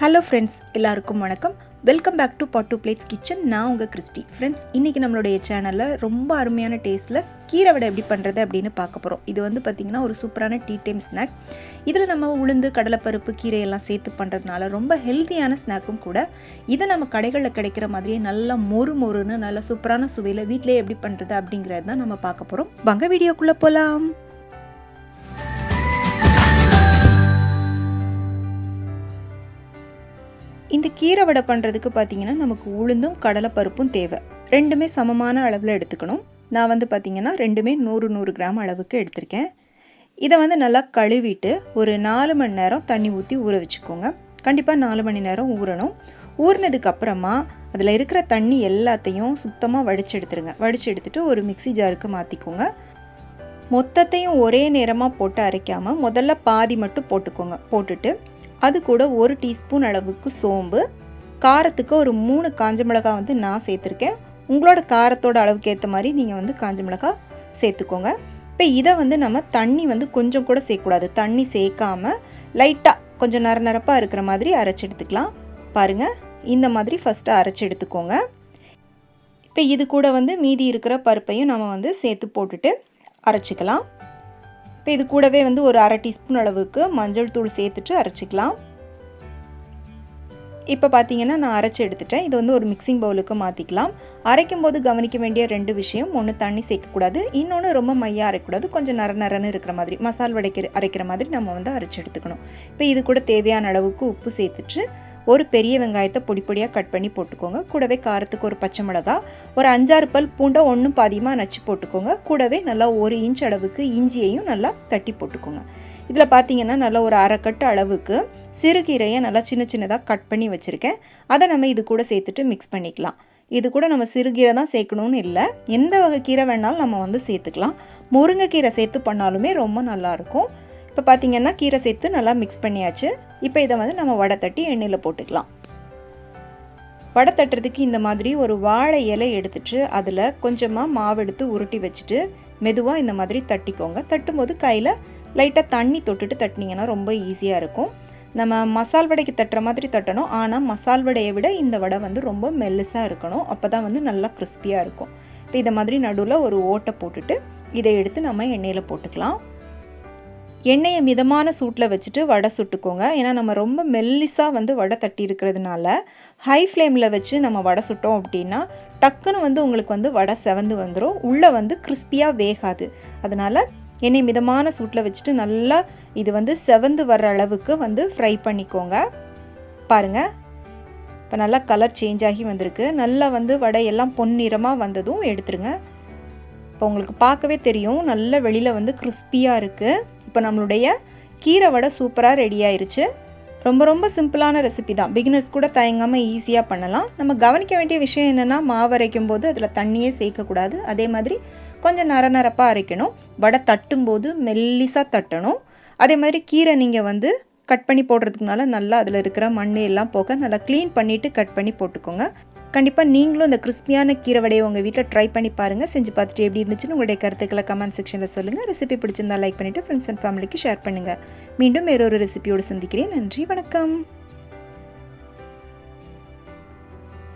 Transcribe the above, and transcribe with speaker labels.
Speaker 1: Hello friends, எல்லாருக்கும் வணக்கம். Welcome back to pot to plates kitchen. நான் உங்கள் கிறிஸ்டி. ஃப்ரெண்ட்ஸ், இன்றைக்கி நம்மளுடைய சேனலில் ரொம்ப அருமையான டேஸ்ட்டில் கீரை வடை எப்படி பண்ணுறது அப்படின்னு பார்க்க போகிறோம். இது வந்து பார்த்திங்கன்னா ஒரு சூப்பரான டீ டைம் ஸ்நாக். இதில் நம்ம உளுந்து, கடலைப்பருப்பு, கீரையெல்லாம் சேர்த்து பண்ணுறதுனால ரொம்ப ஹெல்த்தியான ஸ்நாக்கும் கூட. இதை நம்ம கடைகளில் கிடைக்கிற மாதிரியே நல்லா மொறுன்னு நல்ல சூப்பரான சுவையில் வீட்டிலே எப்படி பண்ணுறது அப்படிங்கிறது தான் நம்ம பார்க்க போகிறோம். வாங்க வீடியோக்குள்ளே போகலாம். இந்த கீரை வடை பண்ணுறதுக்கு பார்த்திங்கன்னா நமக்கு உளுந்தும் கடலைப்பருப்பும் தேவை. ரெண்டுமே சமமான அளவில் எடுத்துக்கணும். நான் வந்து பார்த்திங்கன்னா ரெண்டுமே 100 கிராம் அளவுக்கு எடுத்திருக்கேன். இதை வந்து நல்லா கழுவிட்டு ஒரு 4 மணி நேரம் தண்ணி ஊற்றி ஊற வச்சுக்கோங்க. கண்டிப்பாக 4 மணி நேரம் ஊறணும். ஊறினதுக்கப்புறமா அதில் இருக்கிற தண்ணி எல்லாத்தையும் சுத்தமாக வடித்து எடுத்துருங்க. வடித்து எடுத்துகிட்டு ஒரு மிக்சி ஜாருக்கு மாற்றிக்கோங்க. மொத்தத்தையும் ஒரே நேரமாக போட்டு அரைக்காமல் முதல்ல பாதி மட்டும் போட்டுக்கோங்க. போட்டுட்டு அது கூட 1 டீஸ்பூன் அளவுக்கு சோம்பு, காரத்துக்கு ஒரு 3 காஞ்ச மிளகாய் வந்து நான் சேர்த்துருக்கேன். உங்களோட காரத்தோட அளவுக்கு ஏற்ற மாதிரி நீங்கள் வந்து காஞ்ச மிளகாய் சேர்த்துக்கோங்க. இப்போ இதை வந்து நம்ம தண்ணி வந்து கொஞ்சம் கூட சேர்க்கக்கூடாது. தண்ணி சேர்க்காமல் லைட்டாக கொஞ்சம் நரப்பாக இருக்கிற மாதிரி அரைச்சி எடுத்துக்கலாம். பாருங்கள், இந்த மாதிரி ஃபஸ்ட்டு அரைச்சி எடுத்துக்கோங்க. இப்போ இது கூட வந்து மீதி இருக்கிற பருப்பையும் நம்ம வந்து சேர்த்து போட்டுட்டு அரைச்சிக்கலாம். இப்போ இது கூடவே வந்து ஒரு 1/2 டீஸ்பூன் அளவுக்கு மஞ்சள் தூள் சேர்த்துட்டு அரைச்சிக்கலாம். இப்போ பார்த்தீங்கன்னா நான் அரைச்சி எடுத்துட்டேன். இது வந்து ஒரு மிக்சிங் பவுலுக்கு மாற்றிக்கலாம். அரைக்கும் போது கவனிக்க வேண்டிய 2 விஷயம். ஒன்று, தண்ணி சேர்க்கக்கூடாது. இன்னொன்று, ரொம்ப மையாக அரைக்கக்கூடாது. கொஞ்சம் நரன்னு இருக்கிற மாதிரி மசால் அரைக்கிற மாதிரி நம்ம வந்து அரைச்சி எடுத்துக்கணும். இப்போ இது கூட தேவையான அளவுக்கு உப்பு சேர்த்துட்டு ஒரு பெரிய வெங்காயத்தை பொடியாக கட் பண்ணி போட்டுக்கோங்க. கூடவே காரத்துக்கு ஒரு பச்சை மிளகாய், ஒரு 5-6 பல் பூண்டை ஒன்றும் பாதியமாக நச்சு போட்டுக்கோங்க. கூடவே நல்லா 1 இன்ச் அளவுக்கு இஞ்சியையும் நல்லா தட்டி போட்டுக்கோங்க. இதில் பார்த்தீங்கன்னா நல்லா ஒரு 1/2 கட்டு அளவுக்கு சிறுகீரையை நல்லா சின்னதாக கட் பண்ணி வச்சுருக்கேன். அதை நம்ம இது கூட சேர்த்துட்டு மிக்ஸ் பண்ணிக்கலாம். இது கூட நம்ம சிறுகீரை தான் சேர்க்கணும்னு இல்லை, எந்த வகை கீரை வேணாலும் நம்ம வந்து சேர்த்துக்கலாம். முருங்கைக்கீரை சேர்த்து பண்ணாலுமே ரொம்ப நல்லாயிருக்கும். இப்போ பார்த்திங்கன்னா கீரை சேர்த்து நல்லா மிக்ஸ் பண்ணியாச்சு. இப்போ இதை வந்து நம்ம வடை தட்டி எண்ணெயில் போட்டுக்கலாம். வடை தட்டுறதுக்கு இந்த மாதிரி ஒரு வாழை இலை எடுத்துட்டு அதில் கொஞ்சமாக மாவு எடுத்து உருட்டி வச்சுட்டு மெதுவாக இந்த மாதிரி தட்டிக்கோங்க. தட்டும்போது கையில் லைட்டாக தண்ணி தொட்டுட்டு தட்டினீங்கன்னா ரொம்ப ஈஸியாக இருக்கும். நம்ம மசால் வடைக்கு தட்டுற மாதிரி தட்டணும். ஆனால் மசால் வடையை விட இந்த வடை வந்து ரொம்ப மெல்லிசாக இருக்கணும். அப்போ தான் வந்து நல்லா கிறிஸ்பியாக இருக்கும். இப்போ இதை மாதிரி நடுவில் ஒரு ஓட்டை போட்டுட்டு இதை எடுத்து நம்ம எண்ணெயில் போட்டுக்கலாம். எண்ணெயை மிதமான சூட்டில் வச்சுட்டு வடை சுட்டுக்கோங்க. ஏன்னா நம்ம ரொம்ப மெல்லிஸாக வந்து வடை தட்டி இருக்கிறதுனால ஹை ஃப்ளேமில் வச்சு நம்ம வடை சுட்டோம் அப்படின்னா டக்குன்னு வந்து உங்களுக்கு வந்து வடை செவந்து வந்துடும். உள்ளே வந்து கிறிஸ்பியாக வேகாது. அதனால் எண்ணெய் மிதமான சூட்டில் வச்சுட்டு நல்லா இது வந்து செவந்து வர்ற அளவுக்கு வந்து ஃப்ரை பண்ணிக்கோங்க. பாருங்கள், இப்போ நல்லா கலர் சேஞ்ச் ஆகி வந்திருக்கு. நல்லா வந்து வடை எல்லாம் பொன்னிறமாக வந்ததும் எடுத்துருங்க. இப்போ உங்களுக்கு பார்க்கவே தெரியும், நல்ல வெளியில் வந்து கிறிஸ்பியாக இருக்குது. இப்போ நம்மளுடைய கீரை வடை சூப்பராக ரெடி ஆயிருச்சு. ரொம்ப சிம்பிளான ரெசிபி தான். பிகினர்ஸ் கூட தயங்காமல் ஈஸியாக பண்ணலாம். நம்ம கவனிக்க வேண்டிய விஷயம் என்னென்னா, மாவு அரைக்கும் போது அதில் தண்ணியே சேர்க்கக்கூடாது. அதே மாதிரி கொஞ்சம் நரப்பாக அரைக்கணும். வடை தட்டும்போது மெல்லிசாக தட்டணும். அதே மாதிரி கீரை நீங்கள் வந்து கட் பண்ணி போடுறதுக்குனால நல்லா அதில் இருக்கிற மண் எல்லாம் போக நல்லா க்ளீன் பண்ணிவிட்டு கட் பண்ணி போட்டுக்கோங்க. கண்டிப்பாக நீங்களும் இந்த கிறிஸ்பியான கீரை வடையை உங்கள் வீட்டில் ட்ரை பண்ணி பாருங்கள். செஞ்சு பார்த்துட்டு எப்படி இருந்துச்சுன்னு உங்களுடைய கருத்துக்களை கமெண்ட் செக்ஷனில் சொல்லுங்கள். ரெசிபி பிடிச்சிருந்தால் லைக் பண்ணிவிட்டு ஃப்ரெண்ட்ஸ் அண்ட் ஃபேமிலிக்கு ஷேர் பண்ணுங்கள். மீண்டும் வேறொரு ரெசிபியோடு சந்திக்கிறேன். நன்றி, வணக்கம்.